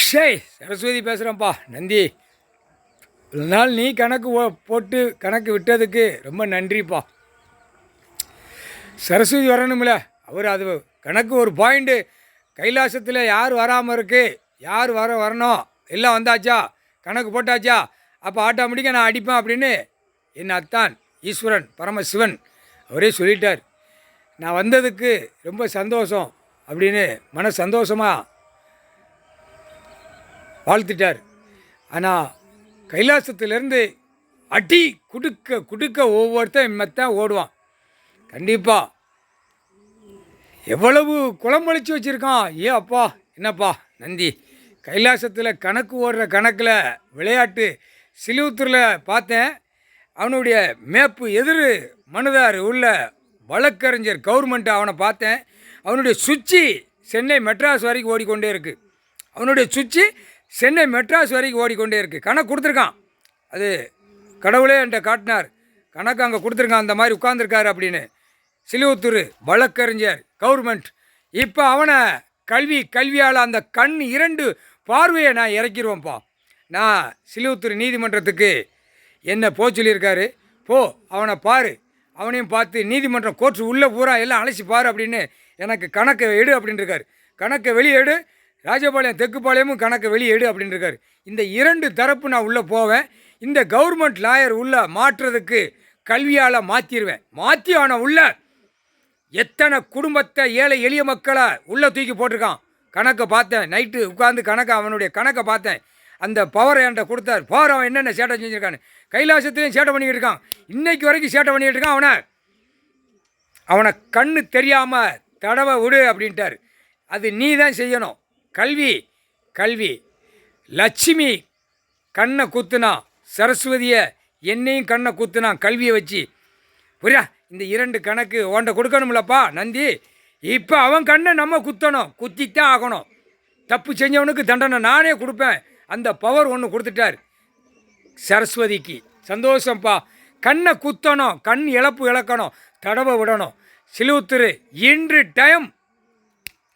ஷேய் சரஸ்வதி பேசுகிறேன்ப்பா நந்தி. இவ்வளோ நாள் நீ கணக்கு போட்டு கணக்கு விட்டதுக்கு ரொம்ப நன்றிப்பா. சரஸ்வதி வரணும்ல, அவர் அது கணக்கு ஒரு பாயிண்ட்டு. கைலாசத்தில் யார் வராமல் இருக்கு, யார் வரணும், எல்லாம் வந்தாச்சா, கணக்கு போட்டாச்சா, அப்போ ஆட்டோமேட்டிக்காக நான் அடிப்பேன் அப்படின்னு என் அத்தான் ஈஸ்வரன் பரமசிவன் அவரே சொல்லிட்டார். நான் வந்ததுக்கு ரொம்ப சந்தோஷம் அப்படின்னு மன சந்தோஷமாக வாழ்த்துட்டார். ஆனால் கைலாசத்திலேருந்து அடி குடுக்க குடுக்க ஒவ்வொருத்தன் மெத்தான் ஓடுவான். கண்டிப்பாக எவ்வளவு குளம்பளிச்சு வச்சுருக்கான். ஏ அப்பா என்னப்பா நந்தி, கைலாசத்தில் கணக்கு ஓடுற கணக்கில் விளையாட்டு சிலுவத்தூரில் பார்த்தேன். அவனுடைய மேப்பு எதிர் மனுதார் உள்ள வழக்கறிஞர் கவர்மெண்ட்டு அவனை பார்த்தேன். அவனுடைய சுச்சி சென்னை மெட்ராஸ் வரைக்கும் ஓடிக்கொண்டே இருக்குது. அவனுடைய சுச்சி சென்னை மெட்ராஸ் வரைக்கும் ஓடிக்கொண்டே இருக்குது. கணக்கு கொடுத்துருக்கான். அது கடவுளே என்கிட்ட காட்டினார். கணக்கு அங்கே கொடுத்துருக்கான், அந்த மாதிரி உட்காந்துருக்காரு அப்படின்னு. சிலுவத்தூர் வழக்கறிஞர் கவர்மெண்ட். இப்போ அவனை கல்வியால் அந்த கண் இரண்டு பார்வையை நான் இறக்கிடுவேன்ப்பா. நான் சிலுவத்தூர் நீதிமன்றத்துக்கு என்ன போக சொல்லியிருக்காரு. போ அவனை பாரு, அவனையும் பார்த்து நீதிமன்றம் கோர்ட்டு உள்ளே பூரா எல்லாம் அழைச்சி பாரு அப்படின்னு எனக்கு கணக்கை எடு அப்படின்னு இருக்காரு. கணக்கை வெளியே எடு, ராஜபாளையம் தெக்குப்பாளையமும் கணக்கை வெளியே எடு அப்படின்னு இருக்காரு. இந்த இரண்டு தரப்பு நான் உள்ளே போவேன். இந்த கவர்மெண்ட் லாயர் உள்ளே மாற்றுறதுக்கு கல்வியால் மாற்றிடுவேன். மாற்றி அவனை உள்ள எத்தனை குடும்பத்தை ஏழை எளிய மக்களை உள்ளே தூக்கி போட்டிருக்கான். கணக்கை பார்த்தேன், நைட்டு உட்காந்து அவனுடைய கணக்கை பார்த்தேன். அந்த பவரை என்கிட்ட கொடுத்தார். பவர் அவன் என்னென்ன சேட்டை செஞ்சுருக்கான்னு. கைலாசத்துலேயும் சேட்டை பண்ணிக்கிட்டு இருக்கான், இன்னைக்கு வரைக்கும் சேட்டை பண்ணிக்கிட்டு இருக்கான். அவனை கண்ணு தெரியாமல் தடவை விடு அப்படின்ட்டார். அது நீ தான் செய்யணும். கல்வி லட்சுமி கண்ணை குத்துனா, சரஸ்வதியை என்னையும் கண்ணை குத்துனா கல்வியை வச்சு. புரியா, இந்த இரண்டு கணக்கு உன்ட்ட கொடுக்கணும்லப்பா நந்தி. இப்போ அவன் கண்ணை நம்ம குத்தணும், குத்தித்தான் ஆகணும். தப்பு செஞ்சவனுக்கு தண்டனை நானே கொடுப்பேன். அந்த பவர் ஒன்று கொடுத்துட்டார் சரஸ்வதிக்கு. சந்தோஷம்ப்பா. கண்ணை குத்தணும், கண் இழக்கணும், தடவை விடணும். சிலுவத்தூர் இன்று டைம்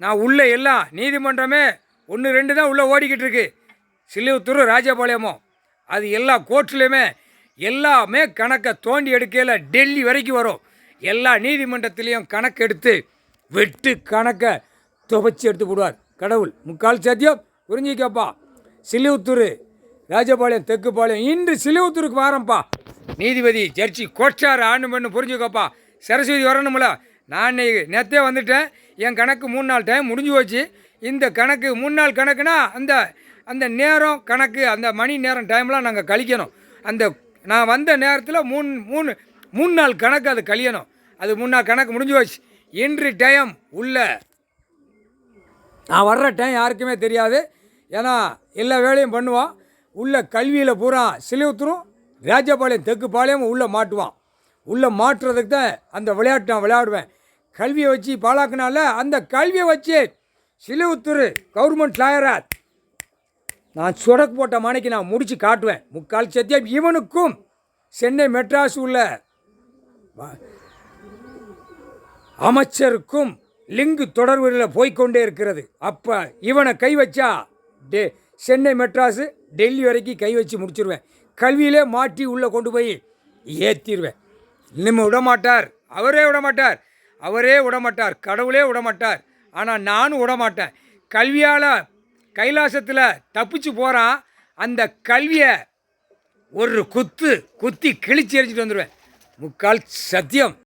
நான் உள்ளே எல்லாம் நீதிமன்றமே 1-2 தான் உள்ளே ஓடிக்கிட்டு இருக்கு. சிலுவத்தூர் ராஜபாளையமோ அது எல்லா கோர்ட்லேயுமே எல்லாமே கணக்கை தோண்டி எடுக்கையில் டெல்லி வரைக்கும் வரும். எல்லா நீதிமன்றத்திலையும் கணக்கு எடுத்து வெட்டு கணக்கை துவைச்சி எடுத்து போடுவார் கடவுள். முக்கால் சத்தியம் புரிஞ்சிக்கப்பா. சிலுவத்தூர் ராஜபாளையம் தெக்குப்பாளையம் இன்று சிலுவத்தூருக்கு வாரம்ப்பா. நீதிபதி ஜட்ஜி கோச்சார் ஆண்டு பண்ணு புரிஞ்சுக்கப்பா. சரஸ்வதி வரணும்ல. நான் நேற்றே வந்துட்டேன். என் கணக்கு 3 நாள் டைம் முடிஞ்சு போச்சு. இந்த கணக்கு 3 நாள் கணக்குனா அந்த நேரம் கணக்கு, அந்த மணி நேரம் டைம்லாம் நாங்கள் கழிக்கணும். அந்த நான் வந்த நேரத்தில் மூணு நாள் கணக்கு அது கழியணும். அது 3 நாள் கணக்கு முடிஞ்சு போச்சு. இன்று டைம் உள்ள நான் வர்ற டைம் யாருக்குமே தெரியாது. ஏன்னா எல்லா வேலையும் பண்ணுவான். உள்ள கல்வியில் பூரா சிலுவத்தூரும் ராஜபாளையம் தெக்குப்பாளையம் உள்ளே மாட்டுவான். உள்ளே மாட்டுறதுக்கு தான் அந்த விளையாட்டு நான் விளையாடுவேன். கல்வியை வச்சு பாலாக்குனால அந்த கல்வியை வச்சு சிலுவத்தூர் கவர்மெண்ட் லாயரா நான் சொடக்கு போட்ட மணிக்கு நான் முடித்து காட்டுவேன். முக்கால் சத்தியம் இவனுக்கும் சென்னை மெட்ராஸ் உள்ள அமைச்சருக்கும் லிங்கு தொடர்பில் போய்கொண்டே இருக்கிறது. அப்போ இவனை கை வச்சா சென்னை மெட்ராஸு டெல்லி வரைக்கும் கை வச்சு முடிச்சிருவேன். கல்வியிலே மாட்டி உள்ளே கொண்டு போய் ஏற்றிடுவேன். இனிமே விடமாட்டார், அவரே விடமாட்டார், கடவுளே விடமாட்டார். ஆனால் நானும் விடமாட்டேன். கல்வியால் கைலாசத்தில் தப்பிச்சு போகிறான். அந்த கல்வியை ஒரு குத்தி கிழிச்சு எரிஞ்சிட்டு வந்துடுவேன். முக்கால் சத்தியம்.